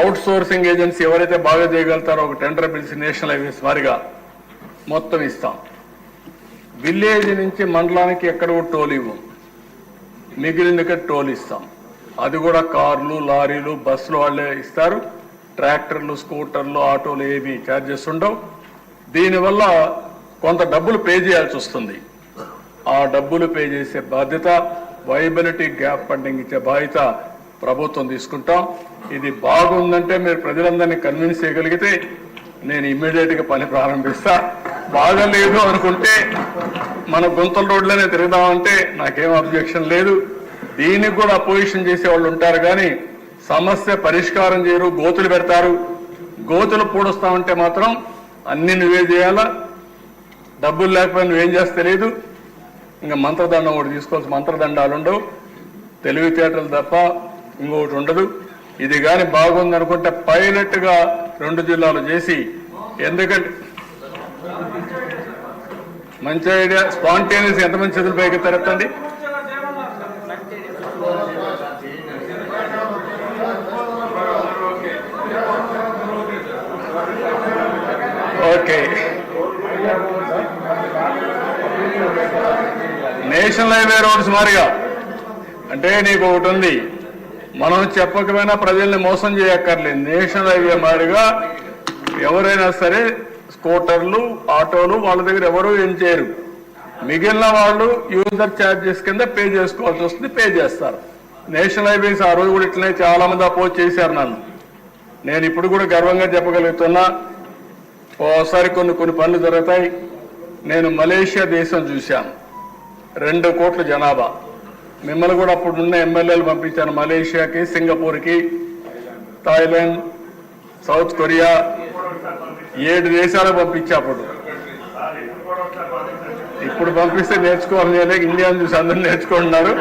Out sourcing agency ఎవరైతే బాగా చేయగలుగుతారో ఒక టెండర్ పిలిచి నేషనల్ హైవేస్ వారిగా మొత్తం ఇస్తాం. విలేజ్ నుంచి మండలానికి ఎక్కడ కూడా టోల్ ఇవ్వం, మిగిలిన టోల్ ఇస్తాం. అది కూడా కార్లు, లారీలు, బస్సులు వాళ్ళే ఇస్తారు. ట్రాక్టర్లు, స్కూటర్లు, ఆటోలు ఏవి ఛార్జెస్ ఉండవు. దీనివల్ల కొంత డబ్బులు పే చేయాల్సి వస్తుంది. ఆ డబ్బులు పే చేసే బాధ్యత, వైబిలిటీ గ్యాప్ ఫండింగ్ ఇచ్చే బాధ్యత ప్రభుత్వం తీసుకుంటాం. ఇది బాగుందంటే మీరు ప్రజలందరినీ కన్విన్స్ చేయగలిగితే నేను ఇమ్మీడియట్గా పని ప్రారంభిస్తా. బాగలేదు అనుకుంటే మన గుంతల రోడ్లోనే తిరుగుదామంటే నాకేం అబ్జెక్షన్ లేదు. దీనికి కూడా అపోజిషన్ చేసే వాళ్ళు ఉంటారు, కానీ సమస్య పరిష్కారం చేయరు, గోతులు పెడతారు. గోతులు పూడుస్తామంటే మాత్రం అన్ని నువ్వే చేయాలా, డబ్బులు లేకపోయినా నువ్వేం చేస్తే లేదు. ఇంకా మంత్రదండం ఒకటి తీసుకోవాల్సి, మంత్రదండాలు ఉండవు, తెలివితేటలు తప్ప ఇంకొకటి ఉండదు. ఇది కానీ బాగుందనుకుంటే పైలట్గా 2 జిల్లాలు చేసి, ఎందుకంటే మంచి ఐడియా, స్పాంటేనియస్ ఎంతమంది చేతులు పైకి తెరతండి. ఓకే, నేషనల్ హైవే రోడ్స్ మారిగా అంటే నీకు ఒకటి ఉంది, మనం చెప్పకపోయినా ప్రజల్ని మోసం చేయక్కర్లేదు. నేషనల్ హైవే మారిగా ఎవరైనా సరే స్కూటర్లు, ఆటోలు వాళ్ళ దగ్గర ఎవరు ఏం చేయరు. మిగిలిన వాళ్ళు యూజర్ ఛార్జెస్ కింద పే చేసుకోవాల్సి వస్తుంది, పే చేస్తారు. నేషనల్ హైవేస్ ఆ రోజు కూడా ఇట్లనే చాలా మంది అపోజ్ చేశారు నన్ను. నేను ఇప్పుడు కూడా గర్వంగా చెప్పగలుగుతున్నా, ఓసారి కొన్ని పనులు జరుగుతాయి. నేను మలేషియా దేశం చూశాను, 2 కోట్ల జనాభా. మిమ్మల్ని కూడా అప్పుడు ఉన్న ఎమ్మెల్యేలు పంపించాను మలేషియాకి, సింగపూర్కి, థాయిలాండ్, సౌత్ కొరియా, 7 దేశాలకు పంపించా. అప్పుడు ఇప్పుడు పంపిస్తే నేర్చుకోవాలని ఇండియాను చూసి అందరూ నేర్చుకుంటున్నారు.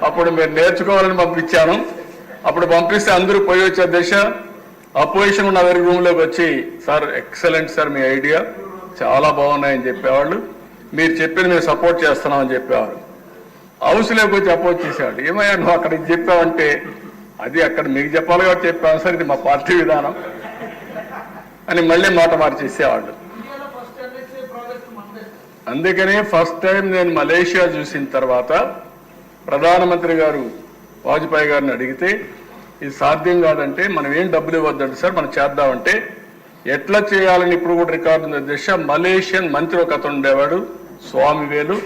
అప్పుడు మీరు నేర్చుకోవాలని పంపించాను. అప్పుడు పంపిస్తే అందరూ పోయి వచ్చే దశ. అపోజిషన్ ఉన్న దగ్గర రూమ్లోకి వచ్చి, సార్ ఎక్సలెంట్ సార్, మీ ఐడియా చాలా బాగున్నాయని చెప్పేవాళ్ళు. మీరు చెప్పింది మేము సపోర్ట్ చేస్తున్నామని చెప్పేవారు. హౌస్లోకి వచ్చి అపోజ్ చేసేవాడు. ఏమయ్యా నువ్వు అక్కడ ఇది చెప్పావంటే, అది అక్కడ మీకు చెప్పాలి కాబట్టి చెప్పాను సార్, ఇది మా పార్టీ విధానం అని మళ్ళీ మాట మార్చేసేవాళ్ళు. అందుకనే ఫస్ట్ టైం నేను మలేషియా చూసిన తర్వాత ప్రధానమంత్రి గారు వాజ్పేయి గారిని అడిగితే, ఇది సాధ్యం కాదంటే మనం ఏం డబ్బులు ఇవ్వద్దండి సార్, మనం చేద్దామంటే ఎట్లా చేయాలని ఇప్పుడు కూడా రికార్డు ఉంది దిశ. మలేషియన్ మంత్రి ఒక అతను ఉండేవాడు, స్వామివేలు,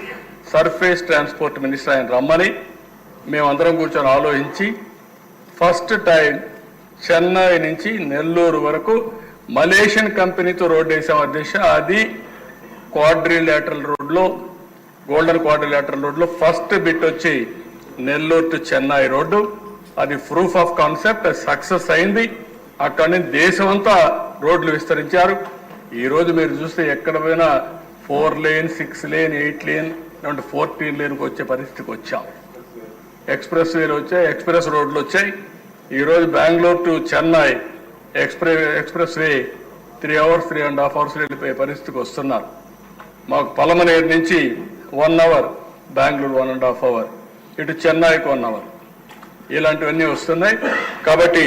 సర్ఫేస్ ట్రాన్స్పోర్ట్ మినిస్టర్, ఆయన రమ్మని మేమందరం కూర్చొని ఆలోచించి ఫస్ట్ టైం చెన్నై నుంచి నెల్లూరు వరకు మలేషియన్ కంపెనీతో రోడ్డు వేసాం అధ్యక్ష. అది క్వాడ్రిలేటరల్ రోడ్లో, గోల్డెన్ క్వాడ్రిలేటరల్ రోడ్లో ఫస్ట్ బిట్ వచ్చి నెల్లూరు టు చెన్నై రోడ్డు. అది ప్రూఫ్ ఆఫ్ కాన్సెప్ట్, సక్సెస్ అయింది. అక్కడి నుంచి దేశం అంతా రోడ్లు విస్తరించారు. ఈరోజు మీరు చూస్తే ఎక్కడ పోయినా 4 లేన్, 6 లేన్, 8 లేన్, 14 లేన్కి వచ్చే పరిస్థితికి వచ్చాం. ఎక్స్ప్రెస్ వేలు వచ్చాయి, ఎక్స్ప్రెస్ రోడ్లు వచ్చాయి. ఈరోజు Bengaluru to Chennai express way 3 hours, 3.5 hours వెళ్ళిపోయే పరిస్థితికి వస్తున్నారు. మాకు పలమనేరు నుంచి 1 hour, బెంగళూరు 1.5 hour, ఇటు చెన్నైకి 1 hour, ఇలాంటివన్నీ వస్తున్నాయి. కాబట్టి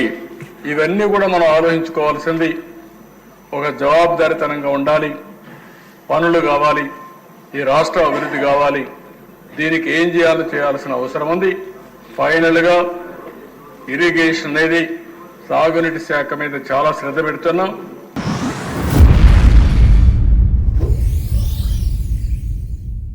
ఇవన్నీ కూడా మనం ఆలోచించుకోవాల్సింది. ఒక జవాబుదారీతనంగా ఉండాలి, పనులు కావాలి, ఈ రాష్ట్ర అభివృద్ధి కావాలి. దీనికి ఏం చేయాల్సిన అవసరం ఉంది. ఫైనల్గా ఇరిగేషన్ అనేది సాగునీటి శాఖ మీద చాలా శ్రద్ధ పెడుతున్నాం.